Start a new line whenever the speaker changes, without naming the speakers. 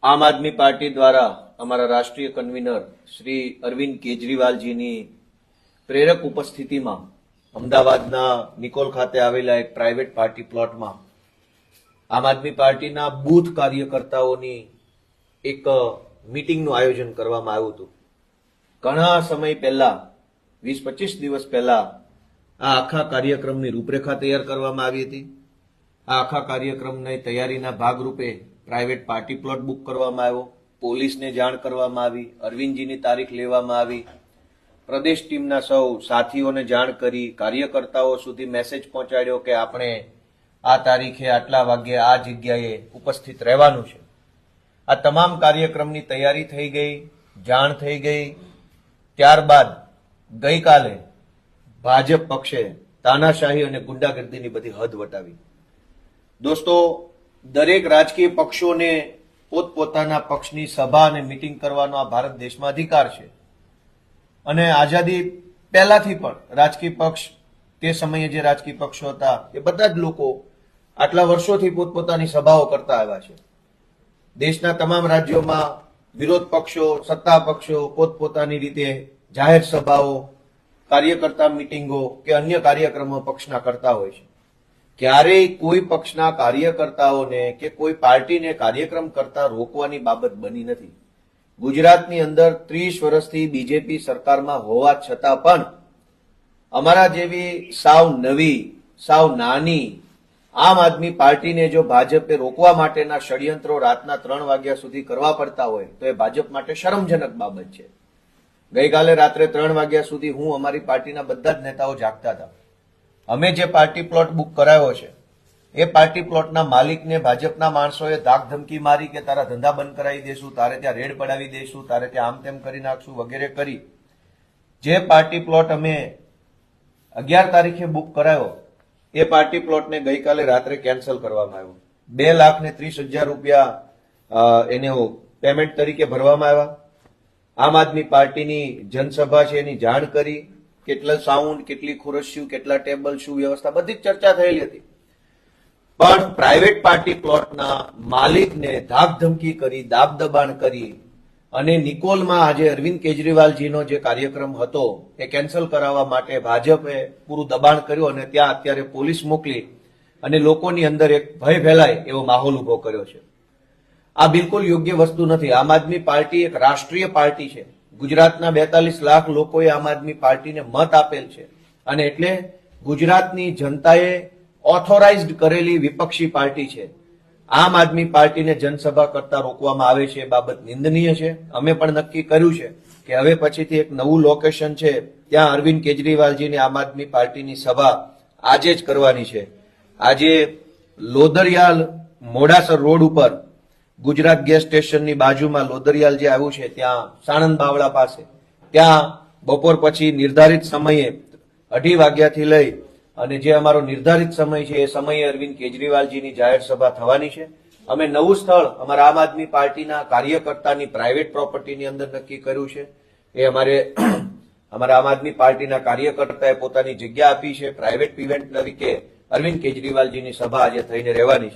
આમ આદમી પાર્ટી દ્વારા અમારા રાષ્ટ્રીય કન્વીનર શ્રી અરવિંદ કેજરીવાલજીની પ્રેરક ઉપસ્થિતિમાં અમદાવાદના નિકોલ ખાતે આવેલા એક પ્રાઇવેટ પાર્ટી પ્લોટમાં આમ આદમી પાર્ટીના બૂથ કાર્યકર્તાઓની એક મીટિંગનું આયોજન કરવામાં આવ્યું હતું. ઘણા સમય પહેલા 20-25 દિવસ પહેલા આ આખા કાર્યક્રમની રૂપરેખા તૈયાર કરવામાં આવી હતી. આ આખા કાર્યક્રમની તૈયારીના ભાગરૂપે પ્રાઇવેટ પાર્ટી પ્લોટ બુક કરવામાં આવ્યો, પોલીસને જાણ કરવામાં આવી, અરવિંદજીની તારીખ લેવામાં આવી, પ્રદેશ ટીમના સૌ સાથીઓને જાણ કરી, કાર્યકર્તાઓ સુધી મેસેજ પહોંચાડ્યો કે આપણે આ તારીખે આટલા વાગ્યે આ જગ્યાએ ઉપસ્થિત રહેવાનું છે. આ તમામ કાર્યક્રમની તૈયારી થઈ ગઈ, જાણ થઈ ગઈ. ત્યારબાદ ગઈકાલે ભાજપ પક્ષે તાનાશાહી અને ગુંડાગર્દીની બધી હદ વટાવી. દોસ્તો, દરેક રાજકીય પક્ષોને પોતપોતાના પક્ષની સભા અને મિટિંગ કરવાનો આ ભારત દેશમાં અધિકાર છે અને આઝાદી પહેલાથી પણ રાજકીય પક્ષ, તે સમયે જે રાજકીય પક્ષો હતા એ બધા જ લોકો આટલા વર્ષોથી પોતપોતાની સભાઓ કરતા આવ્યા છે. દેશના તમામ રાજ્યોમાં વિરોધ પક્ષો, સત્તા પક્ષો પોતપોતાની રીતે જાહેર સભાઓ, કાર્યકર્તા મિટિંગો કે અન્ય કાર્યક્રમો પક્ષના કરતા હોય છે. ક્યારેય કોઈ પક્ષના કાર્યકર્તાઓને કે કોઈ પાર્ટીને કાર્યક્રમ કરતા રોકવાની બાબત બની નથી. ગુજરાતની અંદર 30 વર્ષથી બીજેપી સરકારમાં હોવા છતાં પણ અમારા જેવી સાવ નવી, સાવ નાની આમ આદમી પાર્ટીને જો ભાજપે રોકવા માટેના ષડયંત્રો રાતના 3 વાગ્યા સુધી કરવા પડતા હોય તો એ ભાજપ માટે શરમજનક બાબત છે. ગઈકાલે રાત્રે 3 વાગ્યા સુધી હું, અમારી પાર્ટીના બધા જ નેતાઓ જાગતા હતા. અમે જે પાર્ટી પ્લોટ બુક કરાયો છે એ પાર્ટી પ્લોટના માલિકને ભાજપના માણસોએ ધાક ધમકી મારી કે તારા ધંધા બંધ કરાવી દેશું, તારે ત્યાં રેડ પડાવી દઈશું, તારે ત્યાં આમ તેમ કરી નાખશું વગેરે કરી. જે પાર્ટી પ્લોટ અમે 11 તારીખે બુક કરાયો એ પાર્ટી પ્લોટને ગઈકાલે રાત્રે કેન્સલ કરવામાં આવ્યો. 2,30,000 રૂપિયા એને પેમેન્ટ તરીકે ભરવામાં આવ્યા. આમ આદમી પાર્ટીની જનસભા છે એની જાણ કરી, કેટલા સાઉન્ડ, કેટલી ખુરશીઓ, કેટલા ટેબલ, શું વ્યવસ્થા, બધી જ ચર્ચા થયેલી હતી. પણ પ્રાઇવેટ પાર્ટી પ્લોટના માલિકને ધાક ધમકી કરી, દાબ દબાણ કરી અને નિકોલમાં આજે અરવિંદ કેજરીવાલજીનો જે કાર્યક્રમ હતો એ કેન્સલ કરાવવા માટે ભાજપે પૂરું દબાણ કર્યું અને ત્યાં અત્યારે પોલીસ મોકલી અને લોકોની અંદર એક ભય ફેલાય એવો માહોલ ઉભો કર્યો છે. આ બિલકુલ યોગ્ય વસ્તુ નથી. આમ આદમી પાર્ટી એક રાષ્ટ્રીય પાર્ટી છે. ગુજરાતના 42 લાખ લોકોએ આમ આદમી પાર્ટીને મત આપેલ છે અને એટલે ગુજરાતની જનતાએ ઓથોરાઇઝડ કરેલી વિપક્ષી પાર્ટી છે. આમ આદમી પાર્ટીને જનસભા કરતા રોકવામાં આવે છે એ બાબત નિંદનીય છે. અમે પણ નક્કી કર્યું છે કે હવે પછીથી એક નવું લોકેશન છે ત્યાં અરવિંદ કેજરીવાલજીની આમ આદમી પાર્ટીની સભા આજે જ કરવાની છે. આજે લોદરિયાલ મોડાસર રોડ ઉપર ગુજરાત ગેસ સ્ટેશનની બાજુમાં લોદરિયાલ જે આવ્યું છે ત્યાં સાણંદ બાવળા પાસે, ત્યાં બપોર પછી નિર્ધારિત સમયે 2:30 વાગ્યાથી લઈ અને જે અમારો નિર્ધારિત સમય છે એ સમયે અરવિંદ કેજરીવાલજીની જાહેર સભા થવાની છે. અમે નવું સ્થળ અમારા આમ આદમી પાર્ટીના કાર્યકર્તાની પ્રાઇવેટ પ્રોપર્ટીની અંદર નક્કી કર્યું છે. એ અમારા આમ આદમી પાર્ટીના કાર્યકર્તાએ પોતાની જગ્યા આપી છે. પ્રાઇવેટ ઇવેન્ટ તરીકે અરવિંદ કેજરીવાલજીની સભા આજે થઈને રહેવાની છે.